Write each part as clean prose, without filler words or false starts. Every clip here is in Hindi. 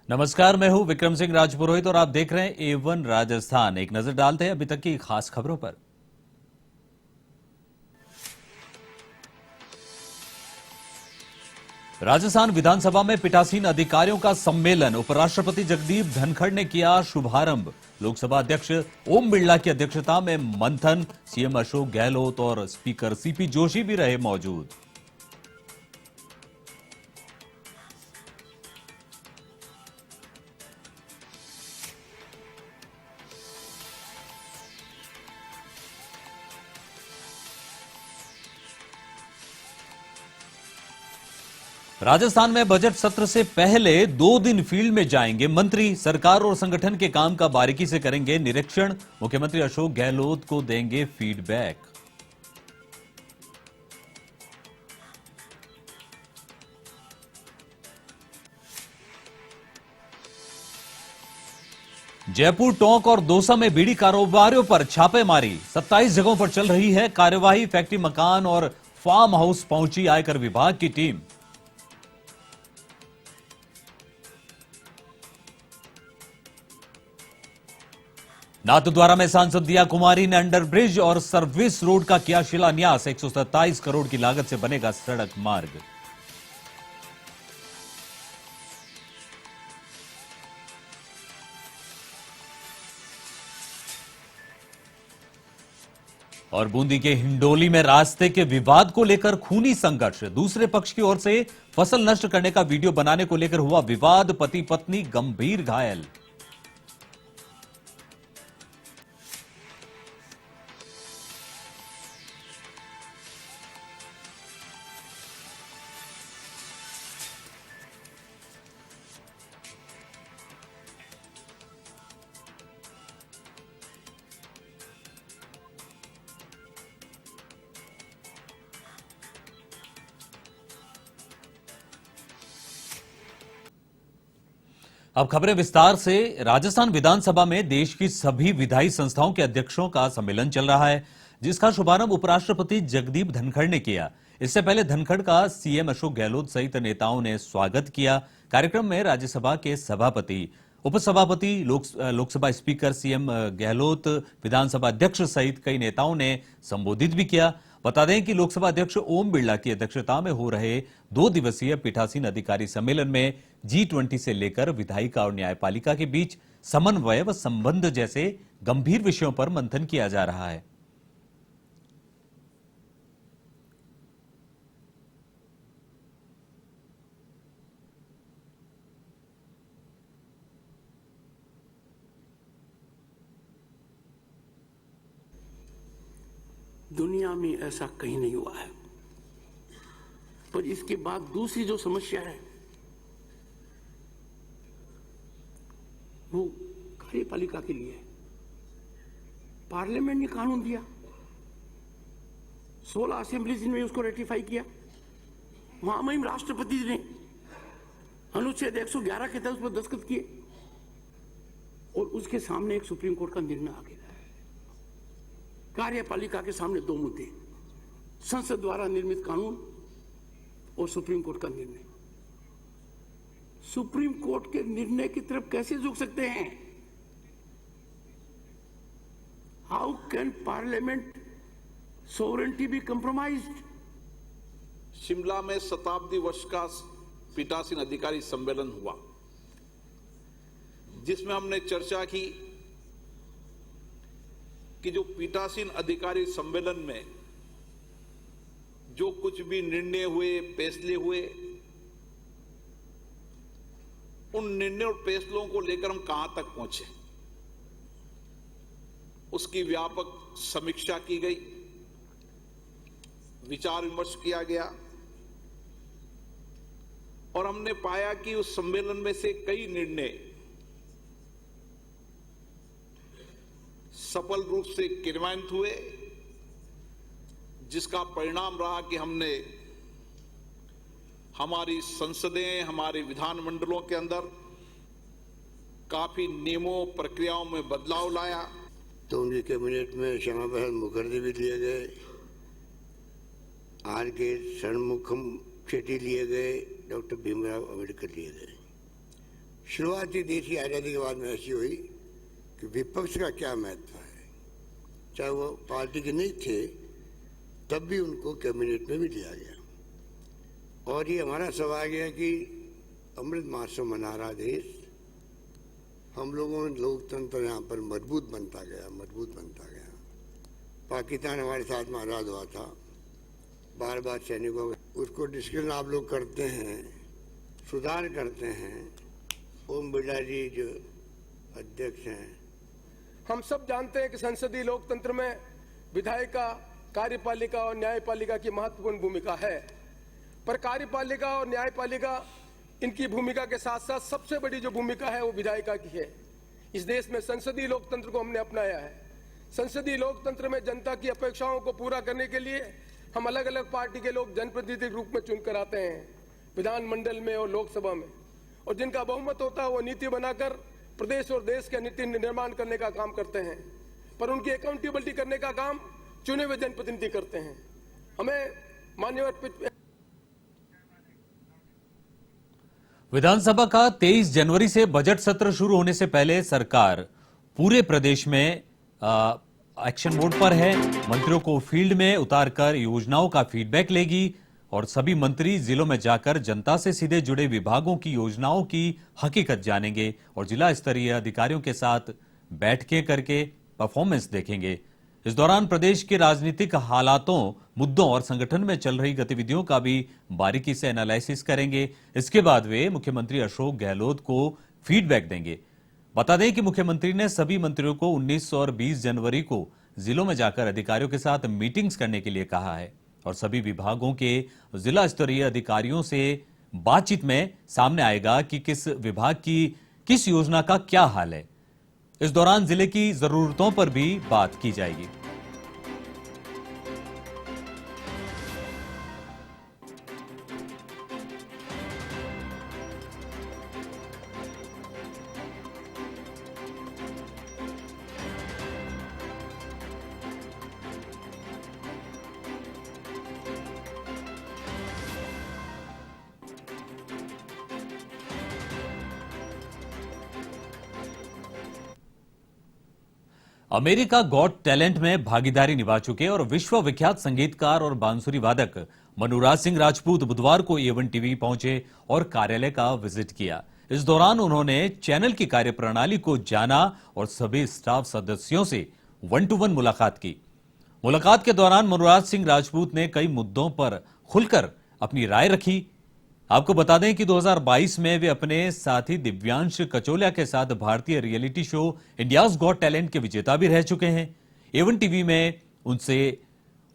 नमस्कार, मैं हूं विक्रम सिंह राजपुरोहित और आप देख रहे हैं A1 राजस्थान। एक नजर डालते हैं अभी तक की खास खबरों पर। राजस्थान विधानसभा में पीठासीन अधिकारियों का सम्मेलन, उपराष्ट्रपति जगदीप धनखड़ ने किया शुभारंभ। लोकसभा अध्यक्ष ओम बिरला की अध्यक्षता में मंथन, सीएम अशोक गहलोत और स्पीकर सीपी जोशी भी रहे मौजूद। राजस्थान में बजट सत्र से पहले 2 दिन फील्ड में जाएंगे मंत्री। सरकार और संगठन के काम का बारीकी से करेंगे निरीक्षण। मुख्यमंत्री अशोक गहलोत को देंगे फीडबैक। जयपुर, टोंक और दौसा में बीड़ी कारोबारियों पर छापेमारी। 27 जगहों पर चल रही है कार्यवाही। फैक्ट्री, मकान और फार्म हाउस पहुंची आयकर विभाग की टीम। नाथद्वारा में सांसद दिया कुमारी ने अंडरब्रिज और सर्विस रोड का किया शिलान्यास। 127 करोड़ की लागत से बनेगा सड़क मार्ग। और बूंदी के हिंडोली में रास्ते के विवाद को लेकर खूनी संघर्ष। दूसरे पक्ष की ओर से फसल नष्ट करने का वीडियो बनाने को लेकर हुआ विवाद। पति पत्नी गंभीर घायल। अब खबरें विस्तार से। राजस्थान विधानसभा में देश की सभी विधायी संस्थाओं के अध्यक्षों का सम्मेलन चल रहा है, जिसका शुभारंभ उपराष्ट्रपति जगदीप धनखड़ ने किया। इससे पहले धनखड़ का सीएम अशोक गहलोत सहित नेताओं ने स्वागत किया। कार्यक्रम में राज्यसभा के सभापति, उपसभापति, लोकसभा स्पीकर, सीएम गहलोत, विधानसभा अध्यक्ष सहित कई नेताओं ने संबोधित भी किया। बता दें कि लोकसभा अध्यक्ष ओम बिरला की अध्यक्षता में हो रहे 2 दिवसीय पीठासीन अधिकारी सम्मेलन में G20 से लेकर विधायिका और न्यायपालिका के बीच समन्वय व संबंध जैसे गंभीर विषयों पर मंथन किया जा रहा है। दुनिया में ऐसा कहीं नहीं हुआ है। पर इसके बाद दूसरी जो समस्या है वो कार्यपालिका के लिए है। पार्लियामेंट ने कानून दिया, 16 असेंबलीज ने उसको रेटिफाई किया। महामहिम राष्ट्रपति ने अनुच्छेद 111 के तहत उस पर दस्तखत किए और उसके सामने एक सुप्रीम कोर्ट का निर्णय आ गया। कार्यपालिका के सामने 2 मुद्दे, संसद द्वारा निर्मित कानून और सुप्रीम कोर्ट का निर्णय। सुप्रीम कोर्ट के निर्णय की तरफ कैसे झुक सकते हैं? How can parliament sovereignty be compromised? Shimla में शताब्दी वर्ष का पीठासीन अधिकारी सम्मेलन हुआ, जिसमें हमने चर्चा की कि जो पीठासीन अधिकारी सम्मेलन में जो कुछ भी निर्णय हुए, फैसले हुए, उन निर्णय और फैसलों को लेकर हम कहां तक पहुंचे, उसकी व्यापक समीक्षा की गई, विचार विमर्श किया गया और हमने पाया कि उस सम्मेलन में से कई निर्णय सफल रूप से क्रियान्वित हुए, जिसका परिणाम रहा कि हमने हमारी संसदें, हमारे विधानमंडलों के अंदर काफी नियमों, प्रक्रियाओं में बदलाव लाया। तो उनकी कैबिनेट में श्यामा प्रसाद मुखर्जी भी लिए गए, आर के षणमुखम शेट्टी लिए गए, डॉक्टर भीमराव अम्बेडकर लिए गए। शुरुआती देश की आज़ादी के बाद में ऐसी हुई कि विपक्ष का क्या महत्व है, चाहे वो पार्टी के नहीं थे तब भी उनको कैबिनेट में भी लिया गया। और ये हमारा सौभाग्य है कि अमृत महोत्सव मना रहा देश, हम लोगों में लोकतंत्र यहाँ पर मजबूत बनता गया। पाकिस्तान हमारे साथ में आज़ाद हुआ था, बार बार सैनिकों उसको डिस्कशन आप लोग करते हैं, सुधार करते हैं। ओम बिरला जी जो अध्यक्ष हैं, हम सब जानते हैं कि संसदीय लोकतंत्र में विधायिका, कार्यपालिका और न्यायपालिका की महत्वपूर्ण भूमिका है, पर कार्यपालिका और न्यायपालिका इनकी भूमिका के साथ साथ सबसे बड़ी जो भूमिका है वो विधायिका की है। इस देश में संसदीय लोकतंत्र को हमने अपनाया है। संसदीय लोकतंत्र में जनता की अपेक्षाओं को पूरा करने के लिए हम अलग अलग पार्टी के लोग जनप्रतिनिधि के रूप में चुनकर आते हैं विधानमंडल में और लोकसभा में, और जिनका बहुमत होता है वो नीति बनाकर प्रदेश और देश के नीति निर्माण करने का काम करते हैं, पर उनकी अकाउंटेबिलिटी करने का काम चुने हुए जनप्रतिनिधि करते हैं। हमें माननीय विधानसभा का 23 जनवरी से बजट सत्र शुरू होने से पहले सरकार पूरे प्रदेश में एक्शन मोड पर है। मंत्रियों को फील्ड में उतारकर योजनाओं का फीडबैक लेगी और सभी मंत्री जिलों में जाकर जनता से सीधे जुड़े विभागों की योजनाओं की हकीकत जानेंगे और जिला स्तरीय अधिकारियों के साथ बैठकें करके परफॉर्मेंस देखेंगे। इस दौरान प्रदेश के राजनीतिक हालातों, मुद्दों और संगठन में चल रही गतिविधियों का भी बारीकी से एनालिसिस करेंगे। इसके बाद वे मुख्यमंत्री अशोक गहलोत को फीडबैक देंगे। बता दें कि मुख्यमंत्री ने सभी मंत्रियों को 19 और 20 जनवरी को जिलों में जाकर अधिकारियों के साथ मीटिंग्स करने के लिए कहा है और सभी विभागों के जिला स्तरीय अधिकारियों से बातचीत में सामने आएगा कि किस विभाग की किस योजना का क्या हाल है। इस दौरान जिले की जरूरतों पर भी बात की जाएगी। अमेरिका गॉट टैलेंट में भागीदारी निभा चुके और विश्व विख्यात संगीतकार और बांसुरी वादक मनुराज सिंह राजपूत बुधवार को A1 टीवी पहुंचे और कार्यालय का विजिट किया। इस दौरान उन्होंने चैनल की कार्यप्रणाली को जाना और सभी स्टाफ सदस्यों से 1-to-1 मुलाकात की। मुलाकात के दौरान मनुराज सिंह राजपूत ने कई मुद्दों पर खुलकर अपनी राय रखी। आपको बता दें कि 2022 में वे अपने साथी दिव्यांश कचोलिया के साथ भारतीय reality show India's got talent के विजेता भी रह चुके हैं। A1 टीवी में उनसे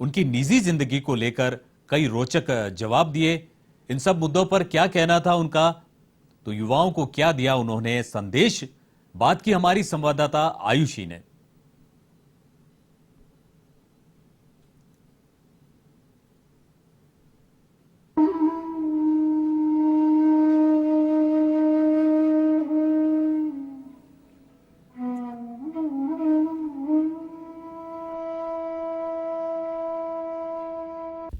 उनकी निजी जिंदगी को लेकर कई रोचक जवाब दिए। इन सब मुद्दों पर क्या कहना था उनका, तो युवाओं को क्या दिया उन्होंने संदेश, बात की हमारी संवाददाता आयुषी ने।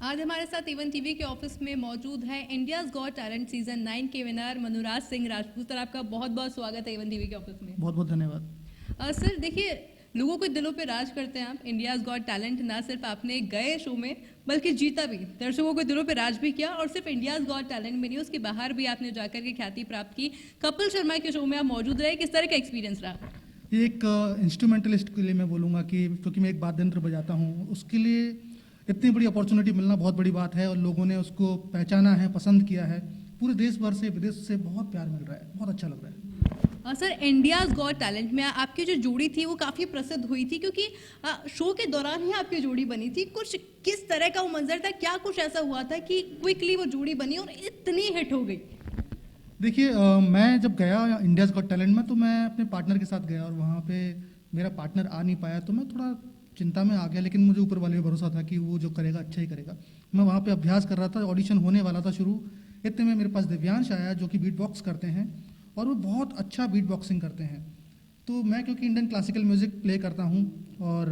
आज हमारे साथ A1 टीवी के ऑफिस में मौजूद है इंडियाज गॉट टैलेंट सीजन 9 के विनर मनुराज सिंह राजपूत। सर, आपका बहुत बहुत स्वागत है A1 टीवी के ऑफिस में। बहुत बहुत धन्यवाद। सर देखिए, लोगों के दिलों पे राज करते हैं आप। इंडियाज गॉट टैलेंट ना सिर्फ आपने गए शो में बल्कि जीता भी, दर्शकों के दिलों पे राज भी किया, और सिर्फ इंडियाज गॉट टैलेंट में नहीं, उसके बाहर भी आपने जाकर के ख्याति प्राप्त की। कपिल शर्मा के शो में आप मौजूद रहे, किस तरह का एक्सपीरियंस रहा? ये एक इंस्ट्रूमेंटलिस्ट के लिए मैं बोलूँगा कि क्योंकि मैं एक वाद्य यंत्र बजाता हूँ, उसके लिए इतनी बड़ी अपॉर्चुनिटी मिलना बहुत बड़ी बात है और लोगों ने उसको पहचाना है, पसंद किया है। पूरे देश भर से, विदेश से बहुत प्यार मिल रहा है, बहुत अच्छा लग रहा है। सर, इंडियाज गॉट टैलेंट में आपकी जो जोड़ी थी वो काफ़ी प्रसिद्ध हुई थी, क्योंकि शो के दौरान ही आपकी जोड़ी बनी थी। कुछ किस तरह का वो मंजर था, क्या कुछ ऐसा हुआ था कि क्विकली वो जोड़ी बनी और इतनी हिट हो गई? देखिए, मैं जब गया इंडियाज गॉट टैलेंट में तो मैं अपने पार्टनर के साथ गया और वहाँ पे मेरा पार्टनर आ नहीं पाया तो मैं थोड़ा चिंता में आ गया, लेकिन मुझे ऊपर वाले पे भरोसा था कि वो जो करेगा अच्छा ही करेगा। मैं वहाँ पे अभ्यास कर रहा था, ऑडिशन होने वाला था शुरू, इतने में मेरे पास दिव्यांश आया जो कि बीट बॉक्स करते हैं और वो बहुत अच्छा बीट बॉक्सिंग करते हैं। तो मैं क्योंकि इंडियन क्लासिकल म्यूज़िक प्ले करता हूँ और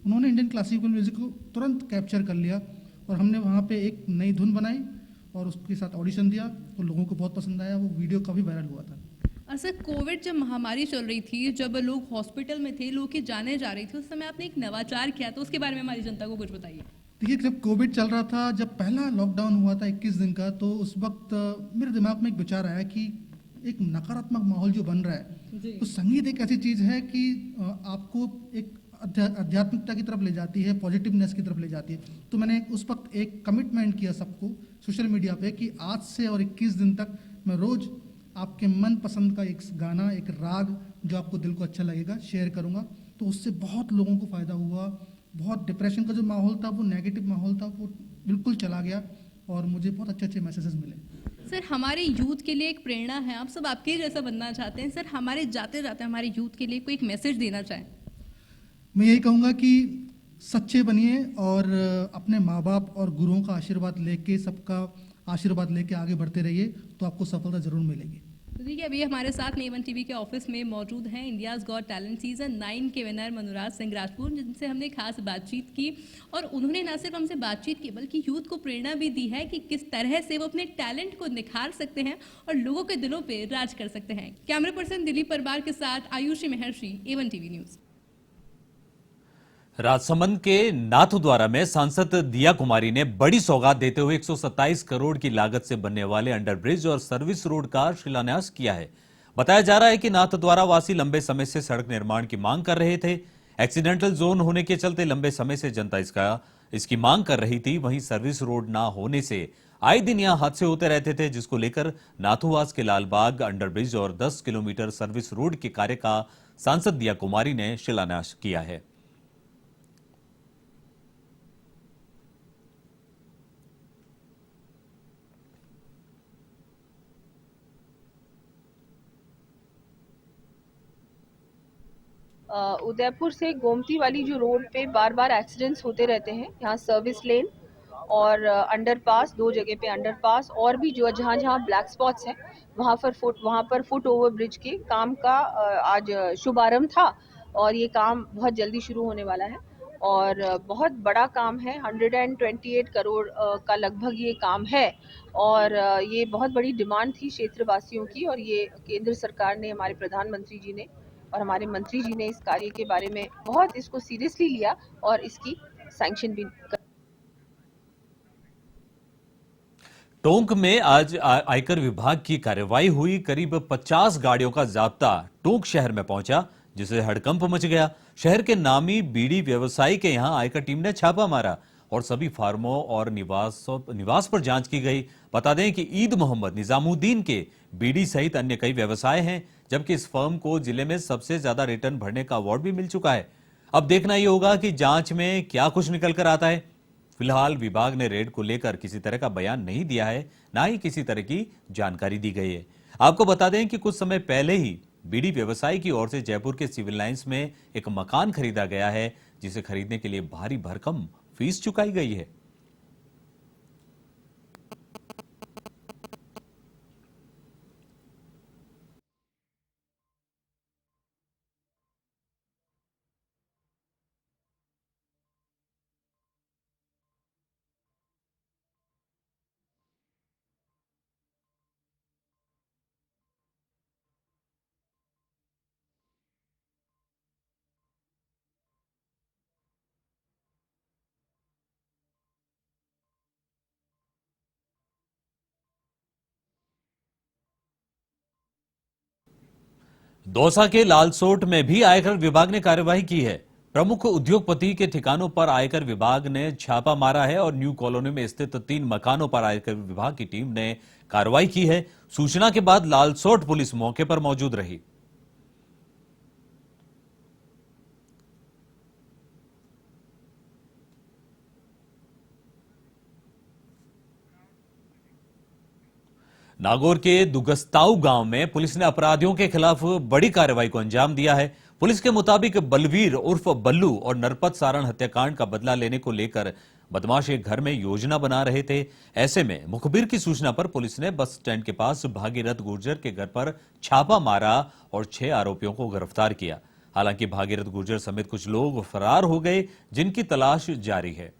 उन्होंने इंडियन क्लासिकल म्यूज़िक को तुरंत कैप्चर कर लिया और हमने वहाँ पे एक नई धुन बनाई और उसके साथ ऑडिशन दिया और लोगों को बहुत पसंद आया। वो वीडियो काफ़ी वायरल हुआ था। सर कोविड जब महामारी चल रही थी, जब लोग हॉस्पिटल में थे, लोग की जाने जा रही थी, उस समय आपने एक नवाचार किया, तो उसके बारे में हमारी जनता को कुछ बताइए। देखिए, जब कोविड चल रहा था, जब पहला लॉकडाउन हुआ था 21 दिन का, तो उस वक्त मेरे दिमाग में एक विचार आया कि एक नकारात्मक माहौल जो बन रहा है, तो संगीत एक ऐसी चीज़ है कि आपको एक आध्यात्मिकता की तरफ ले जाती है, पॉजिटिवनेस की तरफ ले जाती है। तो मैंने उस वक्त एक कमिटमेंट किया सबको सोशल मीडिया पे कि आज से और 21 दिन तक मैं रोज़ आपके मन पसंद का एक गाना, एक राग जो आपको दिल को अच्छा लगेगा, शेयर करूँगा। तो उससे बहुत लोगों को फ़ायदा हुआ। बहुत डिप्रेशन का जो माहौल था, वो नेगेटिव माहौल था, वो बिल्कुल चला गया और मुझे बहुत अच्छे अच्छे मैसेजेस मिले। सर हमारे यूथ के लिए एक प्रेरणा है, आप सब आपके जैसा बनना चाहते हैं। सर हमारे जाते जाते हमारे यूथ के लिए कोई एक मैसेज देना चाहें? मैं यही कहूँगा कि सच्चे बनिए और अपने माँ बाप और गुरुओं का आशीर्वाद लेके, सबका आशीर्वाद लेके आगे बढ़ते रहिए, तो आपको सफलता जरूर मिलेगी। तो देखिए अभी हमारे साथ में एवन टीवी के ऑफिस में मौजूद हैं इंडियाज़ गॉट टैलेंट सीजन 9 के विनर मनुराज सिंह राजपूत, जिनसे हमने खास बातचीत की और उन्होंने न सिर्फ हमसे बातचीत की बल्कि यूथ को प्रेरणा भी दी है कि किस तरह से वो अपने टैलेंट को निखार सकते हैं और लोगों के दिलों पे राज कर सकते हैं। कैमरा पर्सन दिलीप परमार के साथ आयुषी महर्षि, एवन टीवी न्यूज़। राजसमंद के नाथद्वारा में सांसद दिया कुमारी ने बड़ी सौगात देते हुए 127 करोड़ की लागत से बनने वाले अंडरब्रिज और सर्विस रोड का शिलान्यास किया है। बताया जा रहा है कि नाथद्वारा वासी लंबे समय से सड़क निर्माण की मांग कर रहे थे। एक्सीडेंटल जोन होने के चलते लंबे समय से जनता इसकी मांग कर रही थी। वहीं सर्विस रोड ना होने से आए दिन यहां हादसे होते रहते थे, जिसको लेकर नाथुवास के लालबाग अंडरब्रिज और 10 किलोमीटर सर्विस रोड के कार्य का सांसद दिया कुमारी ने शिलान्यास किया है। उदयपुर से गोमती वाली जो रोड पे बार बार एक्सीडेंट्स होते रहते हैं, यहाँ सर्विस लेन और अंडरपास, 2 जगह पे अंडरपास और भी जो जहाँ जहाँ ब्लैक स्पॉट्स हैं वहाँ पर फुट ओवर ब्रिज के काम का आज शुभारंभ था और ये काम बहुत जल्दी शुरू होने वाला है और बहुत बड़ा काम है। 128 करोड़ का लगभग ये काम है और ये बहुत बड़ी डिमांड थी क्षेत्रवासियों की और ये केंद्र सरकार ने, हमारे प्रधानमंत्री जी ने और हमारे मंत्री जी ने इस कार्य के बारे में बहुत इसको सीरियसली लिया और इसकी सैंक्शन भी कर। टोंक में आज आयकर विभाग की कार्रवाई हुई। करीब 50 गाड़ियों का जाब्ता टोंक शहर में पहुंचा, जिससे हड़कंप मच गया। शहर के नामी बीड़ी व्यवसायी के यहां आयकर टीम ने छापा मारा और सभी फार्मों और निवास पर जांच की गई। बता दें कि ईद मोहम्मद निजामुद्दीन के बीड़ी सहित अन्य कई व्यवसाय हैं, जबकि इस फर्म को जिले में सबसे ज्यादा रिटर्न भरने का अवार्ड भी मिल चुका है। अब देखना यह होगा कि जांच में क्या कुछ निकल कर आता है। फिलहाल विभाग ने रेड को लेकर किसी तरह का बयान नहीं दिया है, ना ही किसी तरह की जानकारी दी गई है। आपको बता दें कि कुछ समय पहले ही बीड़ी व्यवसायी की ओर से जयपुर के सिविल लाइंस में एक मकान खरीदा गया है, जिसे खरीदने के लिए भारी भरकम फीस चुकाई गई है। दौसा के लालसोट में भी आयकर विभाग ने कार्रवाई की है। प्रमुख उद्योगपति के ठिकानों पर आयकर विभाग ने छापा मारा है और न्यू कॉलोनी में स्थित 3 मकानों पर आयकर विभाग की टीम ने कार्रवाई की है। सूचना के बाद लालसोट पुलिस मौके पर मौजूद रही। नागौर के दुगस्ताऊ गांव में पुलिस ने अपराधियों के खिलाफ बड़ी कार्रवाई को अंजाम दिया है। पुलिस के मुताबिक बलवीर उर्फ बल्लू और नरपत सारण हत्याकांड का बदला लेने को लेकर बदमाश एक घर में योजना बना रहे थे। ऐसे में मुखबिर की सूचना पर पुलिस ने बस स्टैंड के पास भागीरथ गुर्जर के घर पर छापा मारा और 6 आरोपियों को गिरफ्तार किया। हालांकि भागीरथ गुर्जर समेत कुछ लोग फरार हो गए, जिनकी तलाश जारी है।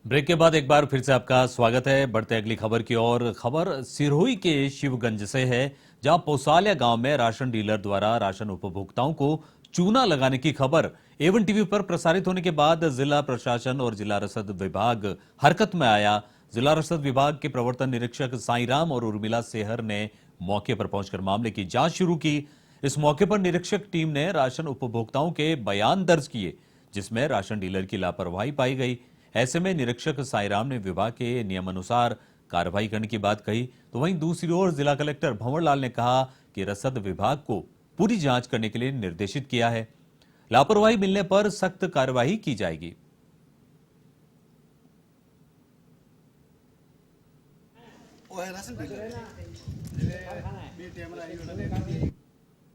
ब्रेक के बाद एक बार फिर से आपका स्वागत है। बढ़ते अगली खबर की ओर। खबर सिरोही के शिवगंज से है, जहां पोसालिया गांव में राशन डीलर द्वारा राशन उपभोक्ताओं को चूना लगाने की खबर एवन टीवी पर प्रसारित होने के बाद जिला प्रशासन और जिला रसद विभाग हरकत में आया। जिला रसद विभाग के प्रवर्तन निरीक्षक साईराम और उर्मिला सेहर ने मौके पर पहुंचकर मामले की जांच शुरू की। इस मौके पर निरीक्षक टीम ने राशन उपभोक्ताओं के बयान दर्ज किए, जिसमें राशन डीलर की लापरवाही पाई गई। ऐसे में निरीक्षक साईराम ने विभाग के नियमानुसार कार्रवाई करने की बात कही, तो वहीं दूसरी ओर जिला कलेक्टर भंवरलाल ने कहा कि रसद विभाग को पूरी जांच करने के लिए निर्देशित किया है। लापरवाही मिलने पर सख्त कार्रवाई की जाएगी।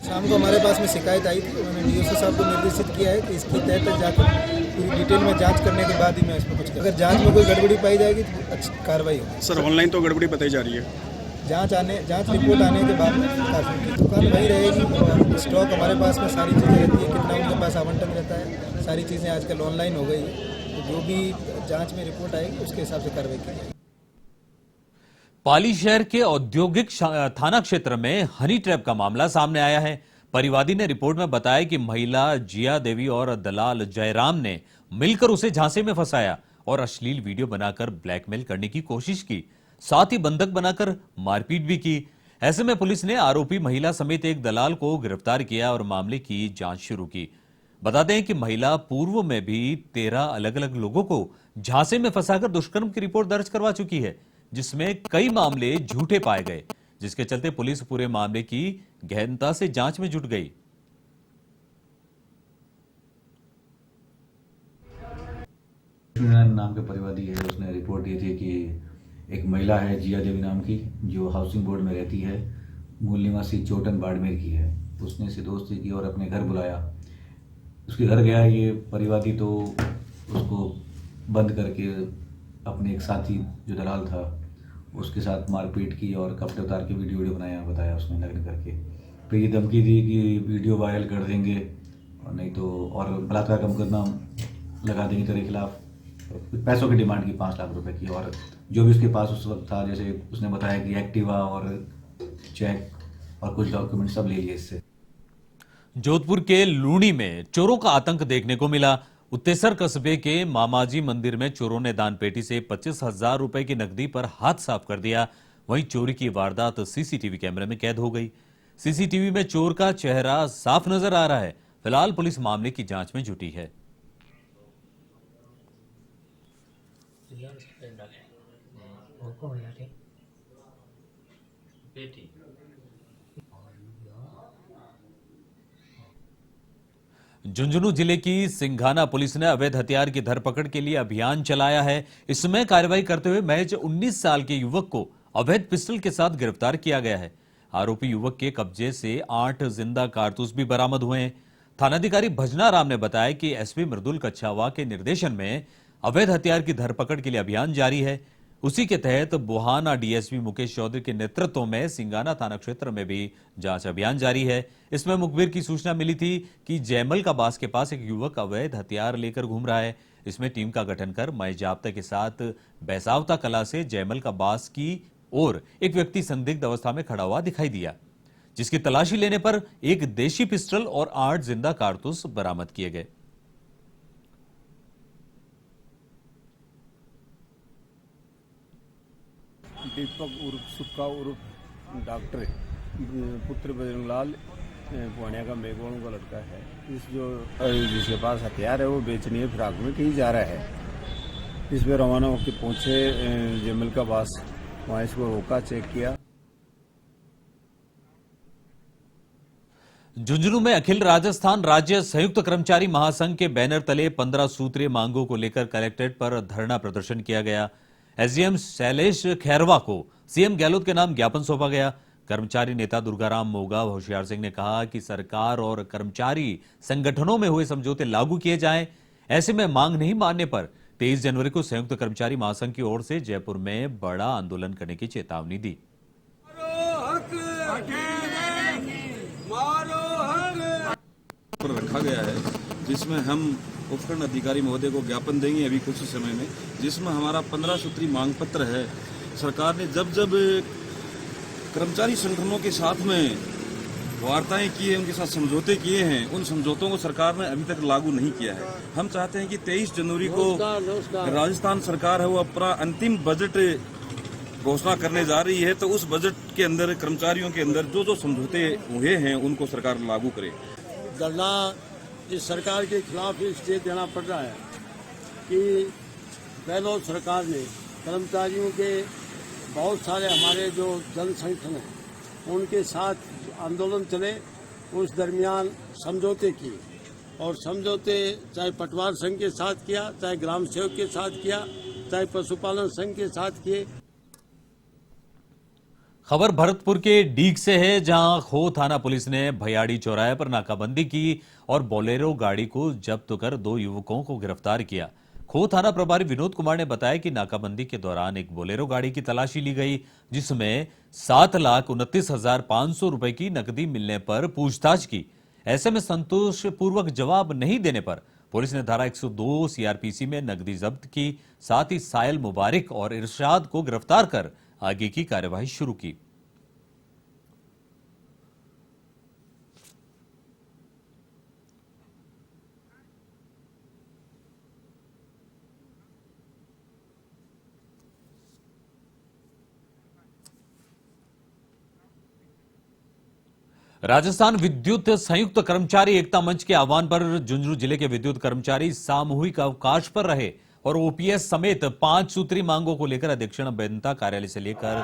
शाम को हमारे पास में शिकायत आई थी। उन्होंने डीओसी साहब को निर्देशित किया है कि इसकी तय तक जाकर पूरी डिटेल में जांच करने के बाद ही मैं इसमें कुछ करूं। अगर जांच में कोई गड़बड़ी पाई जाएगी तो अच्छी कार्रवाई होगी। सर, ऑनलाइन तो गड़बड़ी बताई जा रही है। जांच रिपोर्ट आने के बाद में कार्रवाई। दुकान वही रहेगी और स्टॉक हमारे पास में सारी चीज़ें रहती है, कितना उनके पास आवंटन रहता है, सारी चीज़ें आजकल ऑनलाइन हो गई है। तो जो भी जाँच में रिपोर्ट आएगी उसके हिसाब से कार्रवाई की जाएगी। पाली शहर के औद्योगिक थाना क्षेत्र में हनी ट्रैप का मामला सामने आया है। परिवादी ने रिपोर्ट में बताया कि महिला जिया देवी और दलाल जयराम ने मिलकर उसे झांसे में फंसाया और अश्लील वीडियो बनाकर ब्लैकमेल करने की कोशिश की, साथ ही बंधक बनाकर मारपीट भी की। ऐसे में पुलिस ने आरोपी महिला समेत एक दलाल को गिरफ्तार किया और मामले की जांच शुरू की। बता दें कि महिला पूर्व में भी 13 अलग अलग लोगों को झांसे में फंसाकर दुष्कर्म की रिपोर्ट दर्ज करवा चुकी है, जिसमें कई मामले झूठे पाए गए, जिसके चलते पुलिस पूरे मामले की गहनता से जांच में जुट गई। नाम के परिवादी है, उसने रिपोर्ट दी थी कि एक महिला है जिया देवी नाम की, जो हाउसिंग बोर्ड में रहती है, मूल निवासी चोटन बाड़मेर की है। उसने इसे दोस्ती की और अपने घर बुलाया। उसके घर गया ये परिवादी, तो उसको बंद करके अपने एक साथी जो दलाल था उसके साथ मारपीट की और कपड़े उतार के वीडियो बनाया, बताया उसने नग्न करके। फिर ये धमकी दी कि वीडियो वायरल कर देंगे और नहीं तो और बलात्कार का मुकदमा लगा देंगे तेरे खिलाफ। पैसों की डिमांड की 5 लाख रुपए की, और जो भी उसके पास उस वक्त था, जैसे उसने बताया कि एक्टिवा और चेक और कुछ डॉक्यूमेंट सब ले लिए इससे। जोधपुर के लूणी में चोरों का आतंक देखने को मिला। उत्तेसर कस्बे के मामाजी मंदिर में चोरों ने दान पेटी से 25,000 रुपए की नकदी पर हाथ साफ कर दिया। वहीं चोरी की वारदात सीसीटीवी कैमरे में कैद हो गई। सीसीटीवी में चोर का चेहरा साफ नजर आ रहा है। फिलहाल पुलिस मामले की जांच में जुटी है। झुंझुनू जिले की सिंघाना पुलिस ने अवैध हथियार की धरपकड़ के लिए अभियान चलाया है। इसमें कार्रवाई करते हुए महज 19 साल के युवक को अवैध पिस्टल के साथ गिरफ्तार किया गया है। आरोपी युवक के कब्जे से 8 जिंदा कारतूस भी बरामद हुए हैं। थानाधिकारी भजना राम ने बताया कि एसपी मृदुल कच्छावा के निर्देशन में अवैध हथियार की धरपकड़ के लिए अभियान जारी है। उसी के तहत बुहाना डीएसपी मुकेश चौधरी के नेतृत्व में सिंगाना थाना क्षेत्र में भी जांच अभियान जारी है। इसमें मुखबिर की सूचना मिली थी कि जयमल का बास के पास एक युवक अवैध हथियार लेकर घूम रहा है। इसमें टीम का गठन कर मय जाब्ता के साथ बैसावता कला से जयमल का बास की ओर एक व्यक्ति संदिग्ध अवस्था में खड़ा हुआ दिखाई दिया, जिसकी तलाशी लेने पर एक देशी पिस्टल और 8 जिंदा कारतूस बरामद किए गए। दीपक उर्फ सुक्का उर्फ डॉक्टर पुत्र बजरंगलाल पुआनिया का मेघवाणों का लड़का है। जिसके पास हथियार है वो बेचने फिराक में कहीं जा रहा है। इस पर रवाना होकर पहुंचे जयमल का बास, वहाँ इसको रोका, चेक किया। झुंझुनू में अखिल राजस्थान राज्य संयुक्त कर्मचारी महासंघ के बैनर तले 15 सूत्रीय मांगों को लेकर कलेक्ट्रेट पर धरना प्रदर्शन किया गया। एसडीएम शैलेश खैरवा को सीएम गहलोत के नाम ज्ञापन सौंपा गया। कर्मचारी नेता दुर्गाराम मोगा होशियार सिंह ने कहा कि सरकार और कर्मचारी संगठनों में हुए समझौते लागू किए जाएं। ऐसे में मांग नहीं मानने पर 23 जनवरी को संयुक्त कर्मचारी महासंघ की ओर से जयपुर में बड़ा आंदोलन करने की चेतावनी दी। रखा गया है जिसमें हम उपखंड अधिकारी महोदय को ज्ञापन देंगे अभी कुछ समय में, जिसमें हमारा 15 सूत्री मांग पत्र है। सरकार ने जब जब कर्मचारी संगठनों के साथ में वार्ताएं की है, उनके साथ समझौते किए हैं, उन समझौतों को सरकार ने अभी तक लागू नहीं किया है। हम चाहते हैं कि 23 जनवरी को राजस्थान सरकार है वो अपना अंतिम बजट घोषणा करने जा रही है, तो उस बजट के अंदर कर्मचारियों के अंदर जो जो समझौते हुए हैं उनको सरकार लागू करे। धरना इस सरकार के खिलाफ इसलिए देना पड़ रहा है कि गहलोत सरकार ने कर्मचारियों के बहुत सारे हमारे जो जन संगठन हैं उनके साथ आंदोलन चले, उस दरमियान समझौते किए, और समझौते चाहे पटवार संघ के साथ किया, चाहे ग्राम सेवक के साथ किया, चाहे पशुपालन संघ के साथ किए। खबर भरतपुर के डीग से है, जहां खो थाना पुलिस ने भयाड़ी चौराहे पर नाकाबंदी की और बोलेरो गाड़ी को जब्त कर 2 युवकों को गिरफ्तार किया। खो थाना प्रभारी विनोद कुमार ने बताया कि नाकाबंदी के दौरान एक बोलेरो गाड़ी की तलाशी ली गई, जिसमें 7,29,500 रुपए की नकदी मिलने पर पूछताछ की। ऐसे में संतोषपूर्वक जवाब नहीं देने पर पुलिस ने धारा 102 सीआरपीसी में नकदी जब्त की। साथ ही सायल मुबारक और इरशाद को गिरफ्तार कर आगे की कार्यवाही शुरू की। राजस्थान विद्युत संयुक्त कर्मचारी एकता मंच के आह्वान पर झुंझुनू जिले के विद्युत कर्मचारी सामूहिक अवकाश पर रहे और ओपीएस समेत 5 सूत्री मांगों को लेकर अधीक्षण अभियंता कार्यालय से लेकर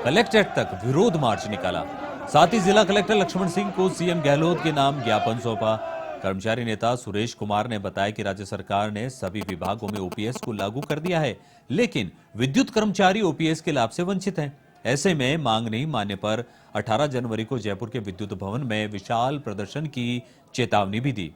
कलेक्ट्रेट तक विरोध मार्च निकाला। साथ ही जिला कलेक्टर लक्ष्मण सिंह को सीएम गहलोत के नाम ज्ञापन सौंपा। कर्मचारी नेता सुरेश कुमार ने बताया कि राज्य सरकार ने सभी विभागों में ओपीएस को लागू कर दिया है, लेकिन विद्युत कर्मचारी ओपीएस के लाभ से वंचित हैं। ऐसे में मांग नहीं मानने पर 18 जनवरी को जयपुर के विद्युत भवन में विशाल प्रदर्शन की चेतावनी भी दी।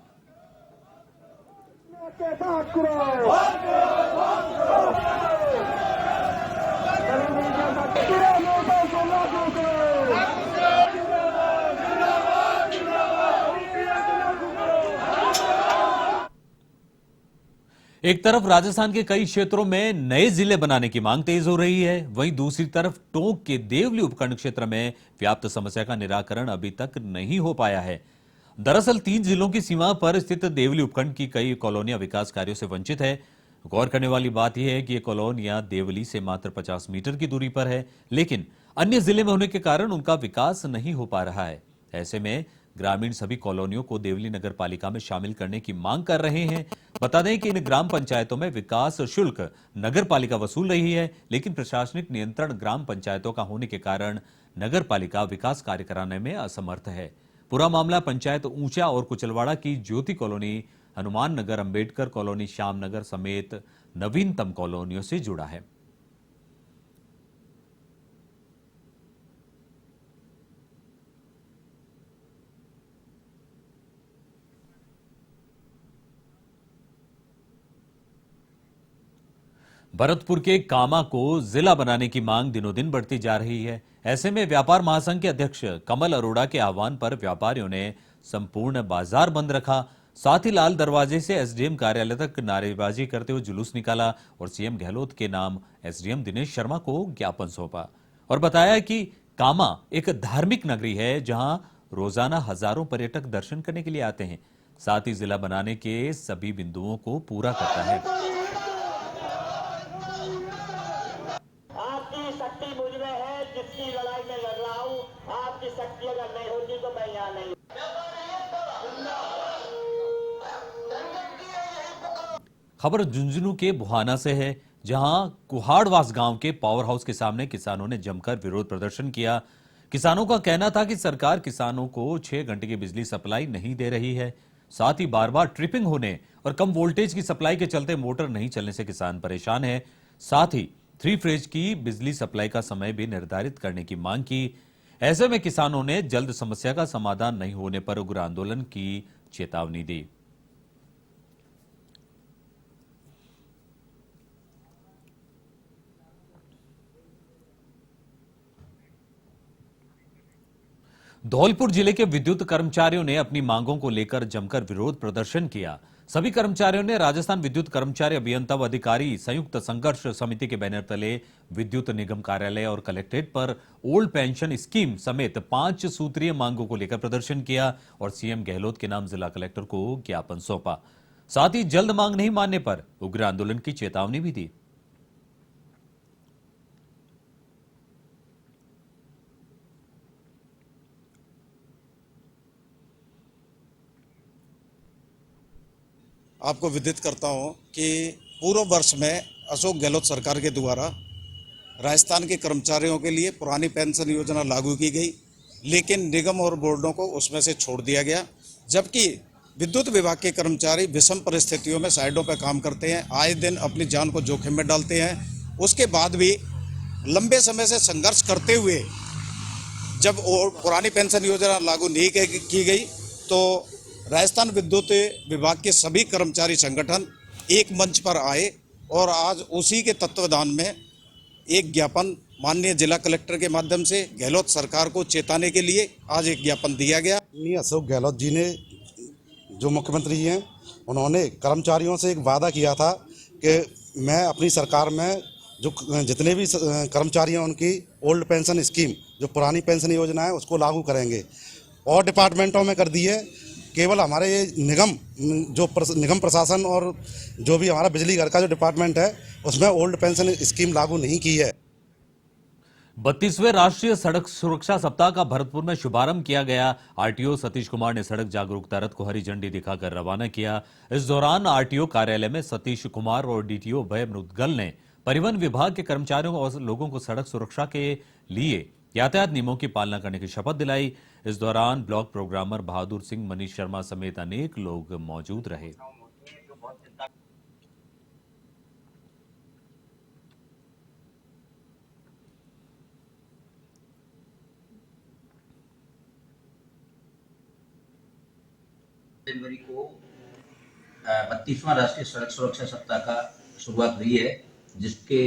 एक तरफ राजस्थान के कई क्षेत्रों में नए जिले बनाने की मांग तेज हो रही है, वहीं दूसरी तरफ टोंक के देवली उपखंड क्षेत्र में व्याप्त समस्या का निराकरण अभी तक नहीं हो पाया है। दरअसल 3 जिलों की सीमा पर स्थित देवली उपखंड की कई कॉलोनियां विकास कार्यों से वंचित है। गौर करने वाली बात यह है कि ये कॉलोनियां देवली से मात्र 50 मीटर की दूरी पर है, लेकिन अन्य जिले में होने के कारण उनका विकास नहीं हो पा रहा है। ऐसे में ग्रामीण सभी कॉलोनियों को देवली नगर पालिका में शामिल करने की मांग कर रहे हैं। बता दें कि इन ग्राम पंचायतों में विकास शुल्क नगर पालिका वसूल रही है, लेकिन प्रशासनिक नियंत्रण ग्राम पंचायतों का होने के कारण नगर पालिका विकास कार्य कराने में असमर्थ है। पूरा मामला पंचायत ऊंचा और कुचलवाड़ा की ज्योति कॉलोनी, हनुमान नगर, अंबेडकर कॉलोनी, श्याम नगर समेत नवीनतम कॉलोनियों से जुड़ा है। भरतपुर के कामा को जिला बनाने की मांग दिनों दिन बढ़ती जा रही है। ऐसे में व्यापार महासंघ के अध्यक्ष कमल अरोड़ा के आह्वान पर व्यापारियों ने संपूर्ण बाजार बंद रखा। साथ ही लाल दरवाजे से एसडीएम कार्यालय तक नारेबाजी करते हुए जुलूस निकाला और सीएम गहलोत के नाम एसडीएम दिनेश शर्मा को ज्ञापन सौंपा और बताया कि कामा एक धार्मिक नगरी है, जहां रोजाना हजारों पर्यटक दर्शन करने के लिए आते हैं। साथ ही जिला बनाने के सभी बिंदुओं को पूरा करता है। खबर झुंझुनू के बुहाना से है, जहां कुहाड़वास गांव के पावर हाउस के सामने किसानों ने जमकर विरोध प्रदर्शन किया। किसानों का कहना था कि सरकार किसानों को 6 घंटे की बिजली सप्लाई नहीं दे रही है। साथ ही बार बार ट्रिपिंग होने और कम वोल्टेज की सप्लाई के चलते मोटर नहीं चलने से किसान परेशान है। साथ ही 3 फेज की बिजली सप्लाई का समय भी निर्धारित करने की मांग की। ऐसे में किसानों ने जल्द समस्या का समाधान नहीं होने पर उग्र आंदोलन की चेतावनी दी। धौलपुर जिले के विद्युत कर्मचारियों ने अपनी मांगों को लेकर जमकर विरोध प्रदर्शन किया। सभी कर्मचारियों ने राजस्थान विद्युत कर्मचारी अभियंता व अधिकारी संयुक्त संघर्ष समिति के बैनर तले विद्युत निगम कार्यालय और कलेक्ट्रेट पर ओल्ड पेंशन स्कीम समेत 5 सूत्रीय मांगों को लेकर प्रदर्शन किया और सीएम गहलोत के नाम जिला कलेक्टर को ज्ञापन सौंपा। साथ ही जल्द मांग नहीं मानने पर उग्र आंदोलन की चेतावनी भी दी। आपको विदित करता हूं कि पूर्व वर्ष में अशोक गहलोत सरकार के द्वारा राजस्थान के कर्मचारियों के लिए पुरानी पेंशन योजना लागू की गई, लेकिन निगम और बोर्डों को उसमें से छोड़ दिया गया। जबकि विद्युत विभाग के कर्मचारी विषम परिस्थितियों में साइडों पर काम करते हैं, आए दिन अपनी जान को जोखिम में डालते हैं। उसके बाद भी लंबे समय से संघर्ष करते हुए जब पुरानी पेंशन योजना लागू नहीं की गई तो राजस्थान विद्युत विभाग के सभी कर्मचारी संगठन एक मंच पर आए और आज उसी के तत्वावधान में एक ज्ञापन माननीय जिला कलेक्टर के माध्यम से गहलोत सरकार को चेताने के लिए आज एक ज्ञापन दिया गया। अशोक गहलोत जी ने, जो मुख्यमंत्री जी हैं, उन्होंने कर्मचारियों से एक वादा किया था कि मैं अपनी सरकार में जो जितने भी कर्मचारी हैं उनकी ओल्ड पेंशन स्कीम, जो पुरानी पेंशन योजना है, उसको लागू करेंगे। और डिपार्टमेंटों में कर दी है, केवल हमारे ये निगम प्रशासन और जो भी हमारा बिजली घर का जो डिपार्टमेंट है उसमें ओल्ड पेंशन स्कीम लागू नहीं की है। 32वें राष्ट्रीय सड़क सुरक्षा सप्ताह का भरतपुर में शुभारंभ किया गया। आरटीओ सतीश कुमार ने सड़क जागरूकता रथ को हरी झंडी दिखाकर रवाना किया। इस दौरान आरटीओ कार्यालय में सतीश कुमार और डीटीओ भय मुदगल ने परिवहन विभाग के कर्मचारियों और लोगों को सड़क सुरक्षा के लिए यातायात नियमों की पालना करने की शपथ दिलाई। इस दौरान ब्लॉक प्रोग्रामर बहादुर सिंह, मनीष शर्मा समेत अनेक लोग मौजूद रहे। जनवरी को 32वां राष्ट्रीय सड़क सुरक्षा सप्ताह का शुरुआत हुई है, जिसके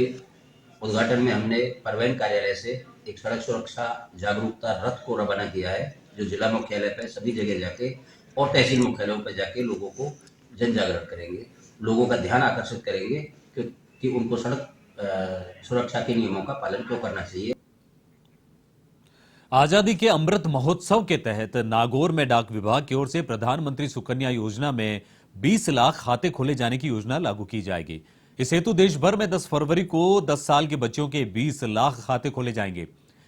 उद्घाटन में हमने परिवहन कार्यालय से एक सड़क सुरक्षा जागरूकता रथ को रवाना किया है, जो जिला मुख्यालय पर सभी जगह जाके और तहसील मुख्यालयों पर जाके लोगों को जन जागरण करेंगे, लोगों का ध्यान आकर्षित करेंगे कि उनको सड़क सुरक्षा के नियमों का पालन क्यों करना चाहिए। आजादी के अमृत महोत्सव के तहत नागौर में डाक विभाग की ओर से प्रधानमंत्री सुकन्या योजना में 20 लाख खाते खोले जाने की योजना लागू की जाएगी। इस हेतु देश भर में 10 फरवरी को 10 साल के बच्चों के 20 लाख खाते खोले जाएंगे।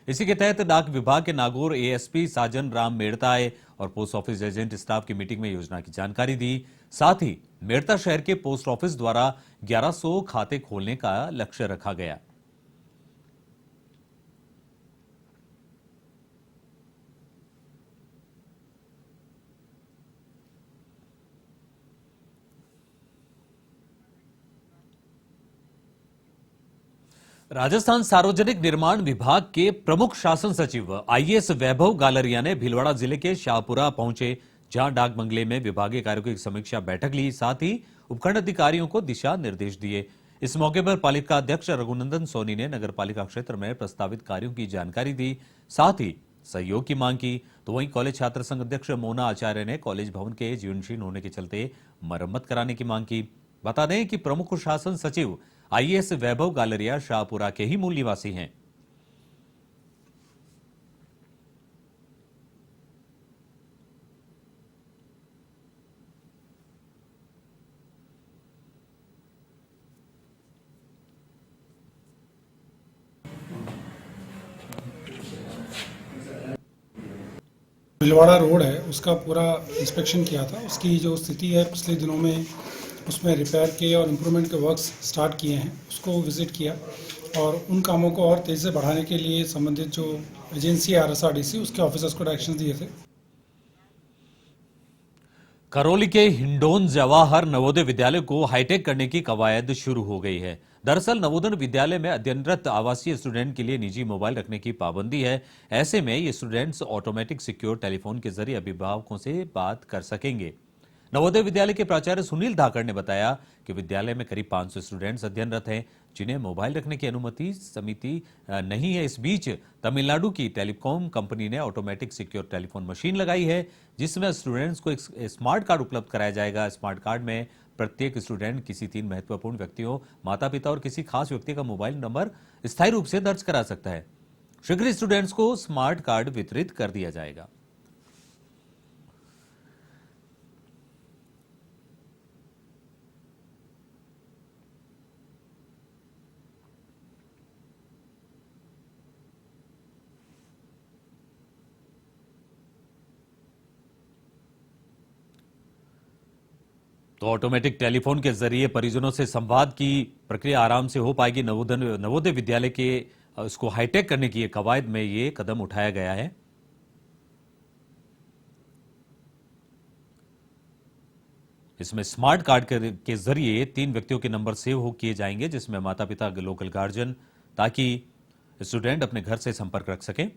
इसी के तहत डाक विभाग के नागौर एएसपी साजन राम मेड़ता आए और पोस्ट ऑफिस एजेंट स्टाफ की मीटिंग में योजना की जानकारी दी। साथ ही मेड़ता शहर के पोस्ट ऑफिस द्वारा 1100 खाते खोलने का लक्ष्य रखा गया। राजस्थान सार्वजनिक निर्माण विभाग के प्रमुख शासन सचिव आईएएस वैभव गालरिया ने भीलवाड़ा जिले के शाहपुरा पहुंचे, जहां डाक बंगले में विभागीय कार्यों की समीक्षा बैठक ली। साथ ही उपखंड अधिकारियों को दिशा निर्देश दिए। इस मौके पर पालिका अध्यक्ष रघुनंदन सोनी ने नगर पालिका क्षेत्र में प्रस्तावित कार्यों की जानकारी दी, साथ ही सहयोग की मांग की। तो वहीं कॉलेज छात्र संघ अध्यक्ष मोना आचार्य ने कॉलेज भवन के जीर्णशीर्ण होने के चलते मरम्मत कराने की मांग की। बता दें कि प्रमुख शासन सचिव आईएएस वैभव गालरिया शाहपुरा के ही मूल निवासी हैं। भीलवाड़ा रोड है, उसका पूरा इंस्पेक्शन किया था। उसकी जो स्थिति है पिछले दिनों में उसमें रिपेयर के और इम्प्रूवमेंट के वर्क्स स्टार्ट किए हैं, उसको विजिट किया और उन कामों को और तेज़ी से बढ़ाने के लिए संबंधित जो एजेंसी है आरएसआरडीसी, उसके ऑफिसर्स को डायरेक्शन दिए थे। करौली के हिंडोन जवाहर नवोदय विद्यालय को हाईटेक करने की कवायद शुरू हो गई है। दरअसल नवोदय विद्यालय में अध्ययनरत आवासीय स्टूडेंट के लिए निजी मोबाइल रखने की पाबंदी है। ऐसे में ये स्टूडेंट्स ऑटोमेटिक सिक्योर टेलीफोन के जरिए अभिभावकों से बात कर सकेंगे। नवोदय विद्यालय के प्राचार्य सुनील धाकड़ ने बताया कि विद्यालय में करीब 500 स्टूडेंट्स अध्ययनरत हैं जिन्हें मोबाइल रखने की अनुमति समिति नहीं है। इस बीच तमिलनाडु की टेलीकॉम कंपनी ने ऑटोमेटिक सिक्योर टेलीफोन मशीन लगाई है जिसमें स्टूडेंट्स को एक स्मार्ट कार्ड उपलब्ध कराया जाएगा। स्मार्ट कार्ड में प्रत्येक स्टूडेंट किसी 3 महत्वपूर्ण व्यक्तियों, माता पिता और किसी खास व्यक्ति का मोबाइल नंबर स्थायी रूप से दर्ज करा सकता है। शीघ्र स्टूडेंट्स को स्मार्ट कार्ड वितरित कर दिया जाएगा। तो ऑटोमेटिक टेलीफोन के जरिए परिजनों से संवाद की प्रक्रिया आराम से हो पाएगी। नवोदय विद्यालय के इसको हाईटेक करने की कवायद में ये कदम उठाया गया है। इसमें स्मार्ट कार्ड के जरिए 3 व्यक्तियों के नंबर सेव किए जाएंगे जिसमें माता पिता, लोकल गार्जियन, ताकि स्टूडेंट अपने घर से संपर्क रख सकें।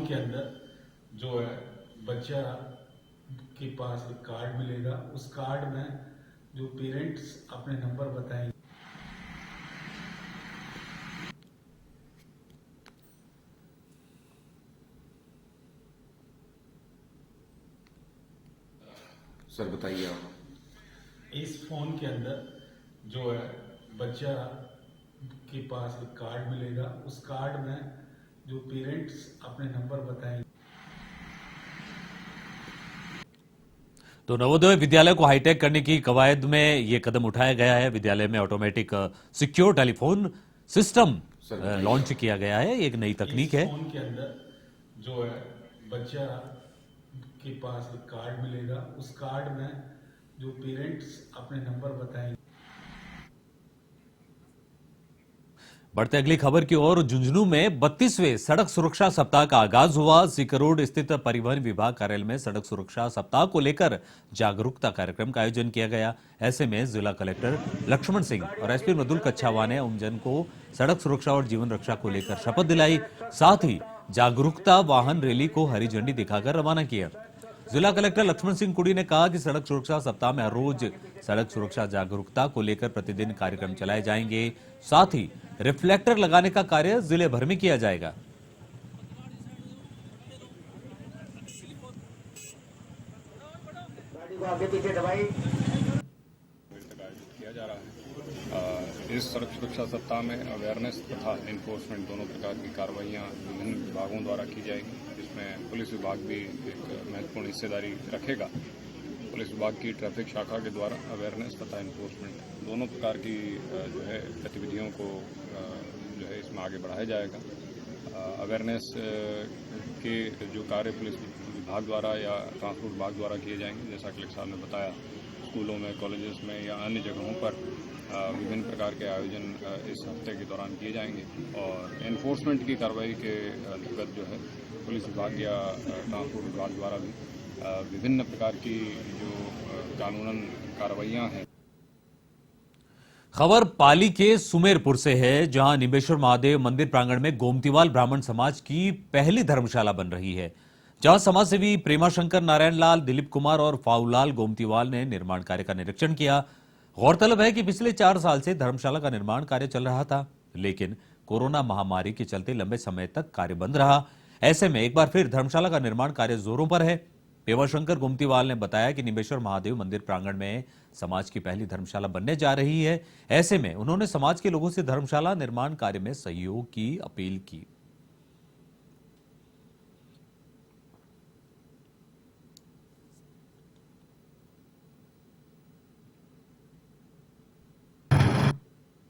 के अंदर जो है बच्चा के पास एक कार्ड मिलेगा। उस कार्ड में जो पेरेंट्स अपने नंबर बताएंगे, सर बताइए आप। इस फोन के अंदर जो है बच्चा के पास एक कार्ड मिलेगा। उस कार्ड में जो पेरेंट्स अपने नंबर बताएंगे। तो नवोदय विद्यालय को हाईटेक करने की कवायद में यह कदम उठाया गया है। विद्यालय में automatic secure telephone system launch किया गया है। एक नई तकनीक है। फोन के अंदर जो है बच्चा के पास एक कार्ड मिलेगा। उस कार्ड में जो पेरेंट्स अपने नंबर बताएंगे। बढ़ते अगली खबर की ओर। झुंझुनू में 32वें सड़क सुरक्षा सप्ताह का आगाज हुआ। सीकर रोड स्थित परिवहन विभाग कार्यालय में सड़क सुरक्षा सप्ताह को लेकर जागरूकता कार्यक्रम का आयोजन किया गया। ऐसे में जिला कलेक्टर लक्ष्मण सिंह और एसपी मृदुल कच्छावा ने आमजन को सड़क सुरक्षा और जीवन रक्षा को लेकर शपथ दिलाई। साथ ही जागरूकता वाहन रैली को हरी झंडी दिखाकर रवाना किया। जिला कलेक्टर लक्ष्मण सिंह कुड़ी ने कहा कि सड़क सुरक्षा सप्ताह में हर रोज सड़क सुरक्षा जागरूकता को लेकर प्रतिदिन कार्यक्रम चलाए जाएंगे। साथ ही रिफ्लेक्टर लगाने का कार्य जिले भर में किया जाएगा। किया जा रहा है। इस सड़क सुरक्षा सप्ताह में अवेयरनेस तथा इन्फोर्समेंट दोनों प्रकार की कार्रवाइयां विभिन्न विभागों द्वारा की जाएगी, जिसमें पुलिस विभाग भी एक महत्वपूर्ण हिस्सेदारी रखेगा। पुलिस विभाग की ट्रैफिक शाखा के द्वारा अवेयरनेस तथा इन्फोर्समेंट दोनों प्रकार की जो है गतिविधियों को जो है इसमें आगे बढ़ाया जाएगा। अवेयरनेस के जो कार्य पुलिस विभाग द्वारा या ट्रांसपोर्ट विभाग द्वारा किए जाएंगे, जैसा कलेक्टर साहब ने बताया, स्कूलों में, कॉलेजेस में या अन्य जगहों पर विभिन्न प्रकार के आयोजन इस हफ्ते के दौरान किए जाएंगे। और एनफोर्समेंट की कार्रवाई के अंतर्गत जो है पुलिस विभाग या ट्रांसपोर्ट विभाग द्वारा भी विभिन्न प्रकार की जो कानूनन कार्रवाइयां हैं। खबर पाली के सुमेरपुर से है, जहां निमेश्वर महादेव मंदिर प्रांगण में गोमतीवाल ब्राह्मण समाज की पहली धर्मशाला बन रही है, जहां समाजसेवी प्रेमाशंकर, नारायण लाल, दिलीप कुमार और फाऊलाल गोमतीवाल ने निर्माण कार्य का निरीक्षण किया। गौरतलब है कि पिछले 4 साल से धर्मशाला का निर्माण कार्य चल रहा था, लेकिन कोरोना महामारी के चलते लंबे समय तक कार्य बंद रहा। ऐसे में एक बार फिर धर्मशाला का निर्माण कार्य जोरों पर है। प्रेमाशंकर गोमतीवाल ने बताया कि निमेश्वर महादेव मंदिर प्रांगण में समाज की पहली धर्मशाला बनने जा रही है। ऐसे में उन्होंने समाज के लोगों से धर्मशाला निर्माण कार्य में सहयोग की अपील की।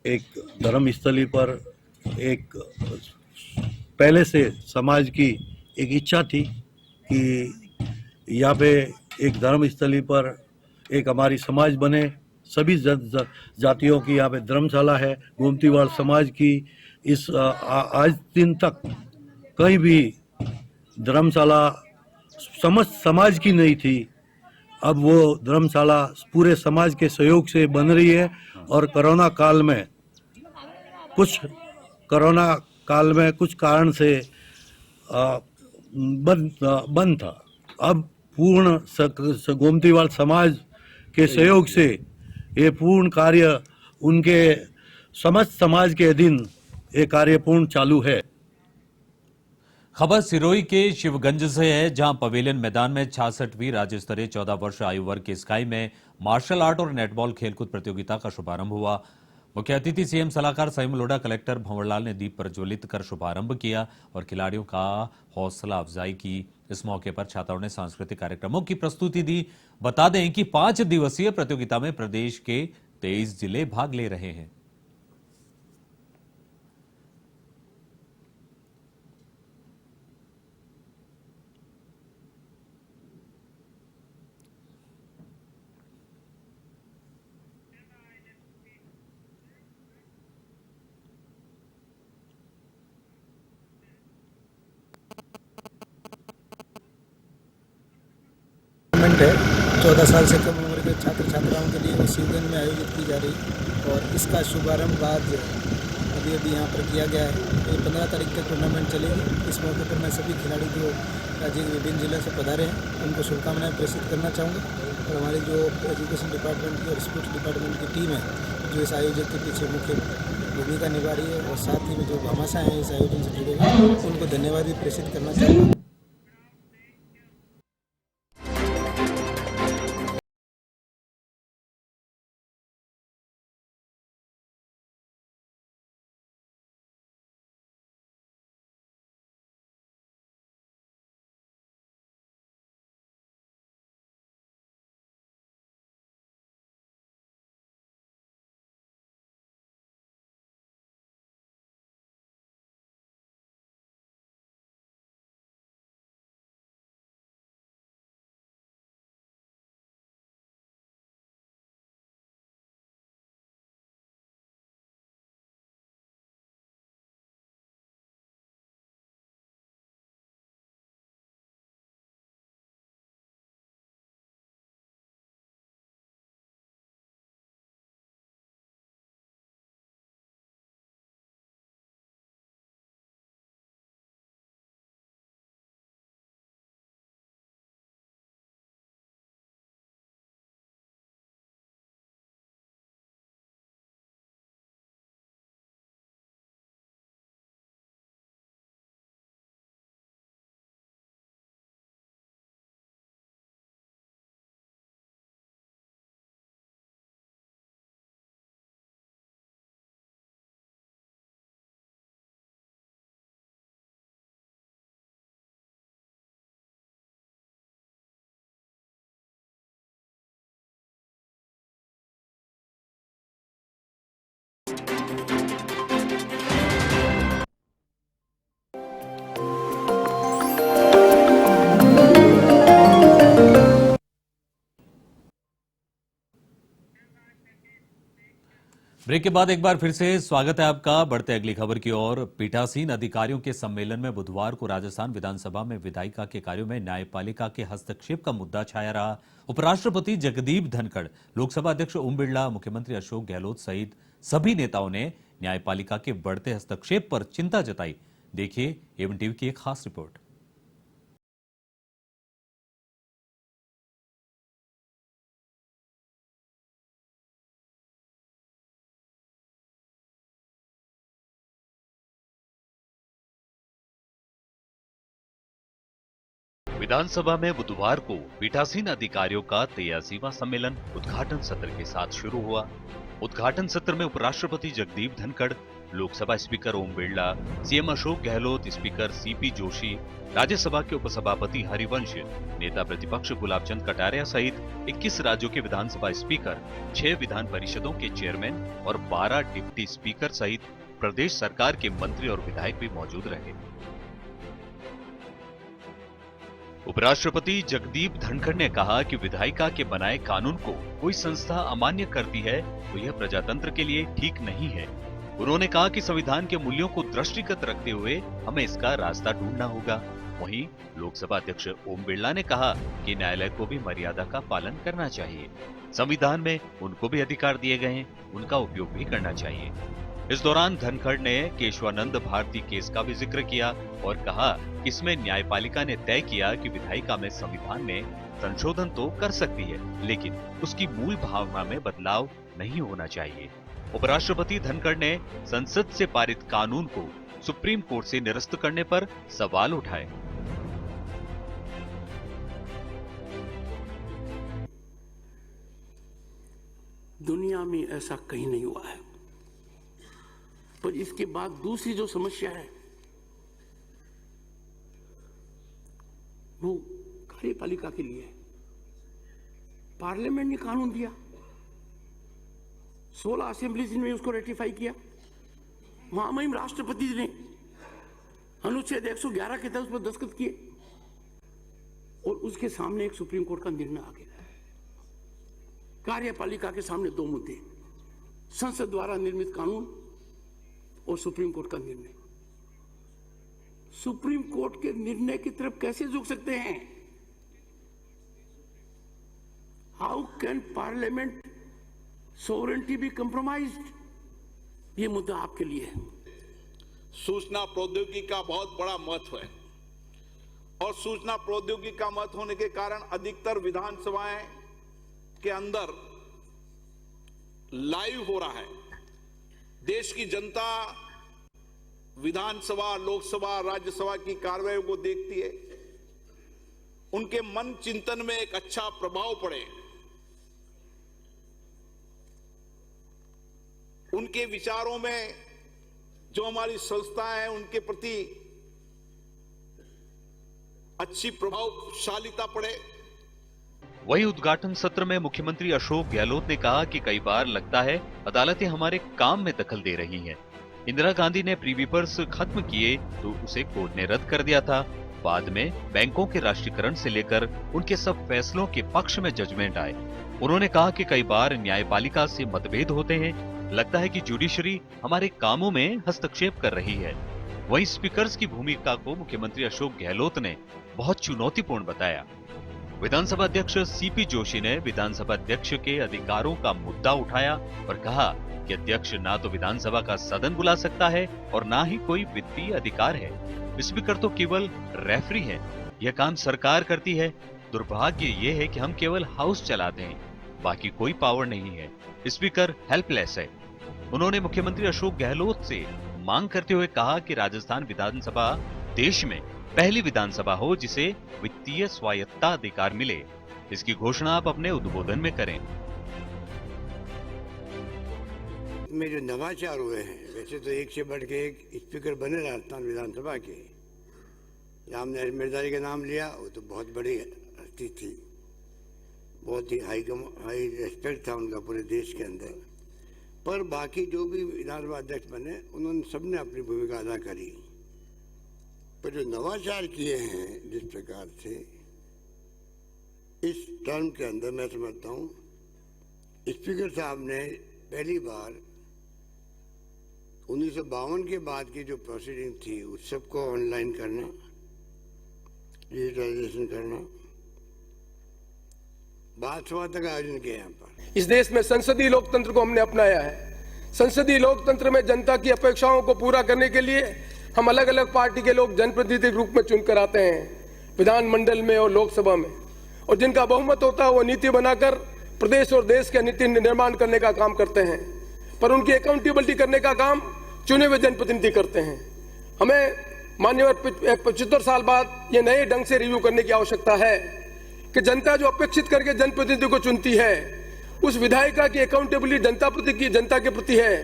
एक धर्मस्थली पर एक पहले से समाज की एक इच्छा थी कि यहाँ पे एक धर्मस्थली पर एक हमारी समाज बने। सभी जातियों की यहाँ पे धर्मशाला है। गोमतीवाल समाज की इस आज दिन तक कहीं भी धर्मशाला समझ समाज की नहीं थी, अब वो धर्मशाला पूरे समाज के सहयोग से बन रही है। और कोरोना काल में कुछ कारण से बंद था। अब पूर्ण गोमतीवाल समाज के सहयोग से ये पूर्ण कार्य उनके समस्त समाज के अधीन ये कार्य पूर्ण चालू है। खबर सिरोही के शिवगंज से है, जहां पवेलियन मैदान में 66वीं राज्य स्तरीय 14 वर्ष आयु वर्ग के स्काई में मार्शल आर्ट और नेटबॉल खेलकूद प्रतियोगिता का शुभारंभ हुआ। मुख्य अतिथि सीएम सलाहकार सईम लोढ़ा, कलेक्टर भंवरलाल ने दीप प्रज्वलित कर शुभारंभ किया और खिलाड़ियों का हौसला अफजाई की। इस मौके पर छात्राओं ने सांस्कृतिक कार्यक्रमों की प्रस्तुति दी। बता दें कि 5 दिवसीय प्रतियोगिता में प्रदेश के 23 जिले भाग ले रहे हैं। टूर्नामेंट है 14 साल से कम उम्र के छात्र छात्राओं के लिए वो शिवगंज में आयोजित की जा रही और इसका शुभारंभ आज अभी यहाँ पर किया गया है। ये 15 तारीख तक टूर्नामेंट चलेगी। इस मौके पर मैं सभी खिलाड़ी जो राज्य के विभिन्न जिलों से पधारे हैं उनको शुभकामनाएं प्रेषित करना चाहूँगा। और हमारी जो एजुकेशन डिपार्टमेंट की और स्पोर्ट्स डिपार्टमेंट की टीम है जो इस आयोजन के पीछे मुख्य भूमिका निभा रही है और साथ ही में जो भामाशाह हैं इस आयोजन से जुड़े हुए उनको धन्यवाद भी प्रेषित करना चाहूँगा। ब्रेक के बाद एक बार फिर से स्वागत है आपका। बढ़ते अगली खबर की ओर। पीठासीन अधिकारियों के सम्मेलन में बुधवार को राजस्थान विधानसभा में विधायिका के कार्यों में न्यायपालिका के हस्तक्षेप का मुद्दा छाया रहा। उपराष्ट्रपति जगदीप धनखड़, लोकसभा अध्यक्ष ओम बिरला, मुख्यमंत्री अशोक गहलोत सहित सभी नेताओं ने न्यायपालिका के बढ़ते हस्तक्षेप पर चिंता जताई। देखिए एवन टीवी की एक खास रिपोर्ट। विधानसभा में बुधवार को पीठासीन अधिकारियों का 83वां सम्मेलन उद्घाटन सत्र के साथ शुरू हुआ। उद्घाटन सत्र में उपराष्ट्रपति Jagdeep Dhankhar, Lok Sabha speaker Om Birla, CM Ashok Gehlot, speaker CP Joshi, Rajya Sabha के उपसभापति हरिवंश, नेता प्रतिपक्ष गुलाब चंद कटारिया सहित 21 राज्यों के विधानसभा स्पीकर, 6 विधान परिषदों के चेयरमैन और 12 डिप्टी स्पीकर सहित प्रदेश सरकार के मंत्री और विधायक भी मौजूद रहे। उपराष्ट्रपति जगदीप धनखड़ ने कहा कि विधायिका के बनाए कानून को कोई संस्था अमान्य करती है तो यह प्रजातंत्र के लिए ठीक नहीं है। उन्होंने कहा कि संविधान के मूल्यों को दृष्टिगत रखते हुए हमें इसका रास्ता ढूंढना होगा। वहीं लोकसभा अध्यक्ष ओम बिरला ने कहा कि न्यायालय को भी मर्यादा का पालन करना चाहिए। संविधान में उनको भी अधिकार दिए गए हैं, उनका उपयोग भी करना चाहिए। इस दौरान धनखड़ ने केशवानंद भारती केस का भी जिक्र किया और कहा कि इसमें न्यायपालिका ने तय किया कि विधायिका में संविधान में संशोधन तो कर सकती है, लेकिन उसकी मूल भावना में बदलाव नहीं होना चाहिए। उपराष्ट्रपति धनखड़ ने संसद से पारित कानून को सुप्रीम कोर्ट से निरस्त करने पर सवाल उठाए। दुनिया में ऐसा कहीं नहीं हुआ है। पर इसके बाद दूसरी जो समस्या है वो कार्यपालिका के लिए है। पार्लियामेंट ने कानून दिया, 16 असेंबलीज ने उसको रेटिफाई किया, महामहिम राष्ट्रपति ने अनुच्छेद 111 के तहत उस पर दस्तखत किए और उसके सामने एक सुप्रीम कोर्ट का निर्णय आ गया। कार्यपालिका के सामने दो मुद्दे, संसद द्वारा निर्मित कानून और सुप्रीम कोर्ट का निर्णय। सुप्रीम कोर्ट के निर्णय की तरफ कैसे झुक सकते हैं? How can parliament sovereignty be compromised? ये मुद्दा आपके लिए है। सूचना प्रौद्योगिकी का बहुत बड़ा महत्व है और सूचना प्रौद्योगिकी का महत्व होने के कारण अधिकतर विधानसभाएं के अंदर लाइव हो रहा है। देश की जनता विधानसभा, लोकसभा, राज्यसभा की कार्रवाई को देखती है, उनके मन चिंतन में एक अच्छा प्रभाव पड़े, उनके विचारों में जो हमारी संस्थाएं हैं उनके प्रति अच्छी प्रभावशालीता पड़े। वहीं उद्घाटन सत्र में मुख्यमंत्री अशोक गहलोत ने कहा कि कई बार लगता है अदालतें हमारे काम में दखल दे रही हैं। इंदिरा गांधी ने प्रीवी पर्स खत्म किए तो उसे कोर्ट ने रद्द कर दिया था। बाद में बैंकों के राष्ट्रीयकरण से लेकर उनके सब फैसलों के पक्ष में जजमेंट आए। उन्होंने कहा कि कई बार न्यायपालिका से मतभेद होते हैं, लगता है कि जुडिशरी हमारे कामों में हस्तक्षेप कर रही है। वहीं स्पीकर्स की भूमिका को मुख्यमंत्री अशोक गहलोत ने बहुत चुनौतीपूर्ण बताया। विधानसभा अध्यक्ष सीपी जोशी ने विधानसभा अध्यक्ष के अधिकारों का मुद्दा उठाया और कहा कि अध्यक्ष ना तो विधानसभा का सदन बुला सकता है और ना ही कोई वित्तीय अधिकार है। स्पीकर तो केवल रेफरी है, यह काम सरकार करती है। दुर्भाग्य ये है कि हम केवल हाउस चलाते हैं, बाकी कोई पावर नहीं है। स्पीकर हेल्पलेस है। उन्होंने मुख्यमंत्री अशोक गहलोत से मांग करते हुए कहा कि राजस्थान विधानसभा देश में पहली विधानसभा हो जिसे वित्तीय स्वायत्ता अधिकार मिले। इसकी घोषणा आप अपने उद्बोधन में करें। में जो नवाचार हुए हैं, वैसे तो एक से बढ़ के एक स्पीकर बने राजस्थान विधानसभा के। हमने मिर्जारी का नाम लिया, वो तो बहुत बड़ी हस्ती थी, बहुत ही हाई रेस्पेक्ट था उनका पूरे देश के अंदर। पर बाकी जो भी विधानसभा अध्यक्ष बने उन्होंने सबने अपनी भूमिका अदा करी। पर जो नवाचार किए हैं जिस प्रकार से इस टर्म के अंदर, मैं समझता हूँ स्पीकर साहब ने पहली बार 1952 के बाद की जो प्रोसीडिंग थी उस सबको ऑनलाइन करना, डिजिटलाइजेशन करना, बादशाह तक आयोजन किया यहाँ पर। इस देश में संसदीय लोकतंत्र को हमने अपनाया है। संसदीय लोकतंत्र में जनता की अपेक्षाओं को पूरा करने के लिए हम अलग अलग पार्टी के लोग जनप्रतिनिधि के रूप में चुनकर आते हैं विधानमंडल में और लोकसभा में, और जिनका बहुमत होता है वो नीति बनाकर प्रदेश और देश के नीति निर्माण करने का काम करते हैं। पर उनकी अकाउंटेबिलिटी करने का काम चुने हुए जनप्रतिनिधि करते हैं। हमें मान्यवर 75 साल बाद ये नए ढंग से रिव्यू करने की आवश्यकता है कि जनता जो अपेक्षित करके जनप्रतिनिधि को चुनती है, उस विधायिका की अकाउंटेबिलिटी जनता के प्रति है।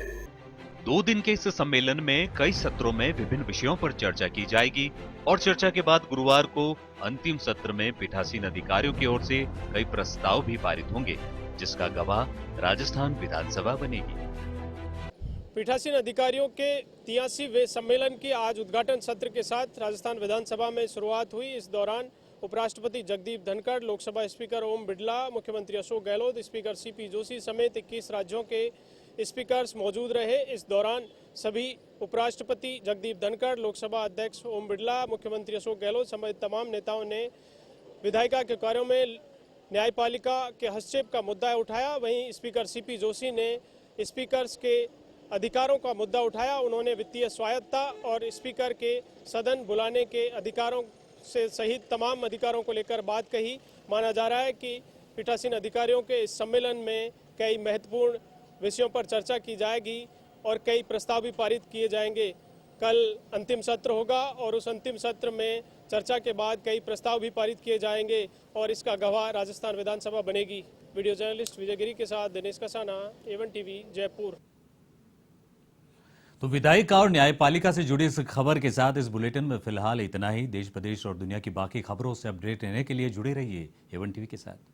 2 दिन के इस सम्मेलन में कई सत्रों में विभिन्न विषयों पर चर्चा की जाएगी और चर्चा के बाद गुरुवार को अंतिम सत्र में पीठासीन अधिकारियों की ओर से कई प्रस्ताव भी पारित होंगे, जिसका गवाह राजस्थान विधानसभा बनेगी। पीठासीन अधिकारियों के 83वें सम्मेलन की आज उद्घाटन सत्र के साथ राजस्थान विधानसभा में शुरुआत हुई। इस दौरान उपराष्ट्रपति जगदीप धनखड़, लोकसभा स्पीकर ओम बिरला, मुख्यमंत्री अशोक गहलोत, स्पीकर सीपी जोशी समेत 21 राज्यों के स्पीकर्स मौजूद रहे। इस दौरान सभी उपराष्ट्रपति जगदीप धनखड़, लोकसभा अध्यक्ष ओम बिरला, मुख्यमंत्री अशोक गहलोत समेत तमाम नेताओं ने विधायिका के कार्यों में न्यायपालिका के हस्तक्षेप का मुद्दा उठाया। वहीं स्पीकर सीपी जोशी ने स्पीकर्स के अधिकारों का मुद्दा उठाया। उन्होंने वित्तीय स्वायत्तता और स्पीकर के सदन बुलाने के अधिकारों से सहित तमाम अधिकारों को लेकर बात कही। माना जा रहा है कि पीठासीन अधिकारियों के इस सम्मेलन में कई महत्वपूर्ण विषयों पर चर्चा की जाएगी और कई प्रस्ताव भी पारित किए जाएंगे। कल अंतिम सत्र होगा और उस अंतिम सत्र में चर्चा के बाद कई प्रस्ताव भी पारित किए जाएंगे और इसका गवाह राजस्थान विधानसभा बनेगी। वीडियो जर्नलिस्ट विजयगिरी के साथ दिनेश कसाना, A1 टीवी, जयपुर। तो विधायिका और न्यायपालिका से जुड़ी इस खबर के साथ इस बुलेटिन में फिलहाल इतना ही। देश प्रदेश और दुनिया की बाकी खबरों से अपडेट रहने के लिए जुड़े रहिए A1 टीवी के साथ।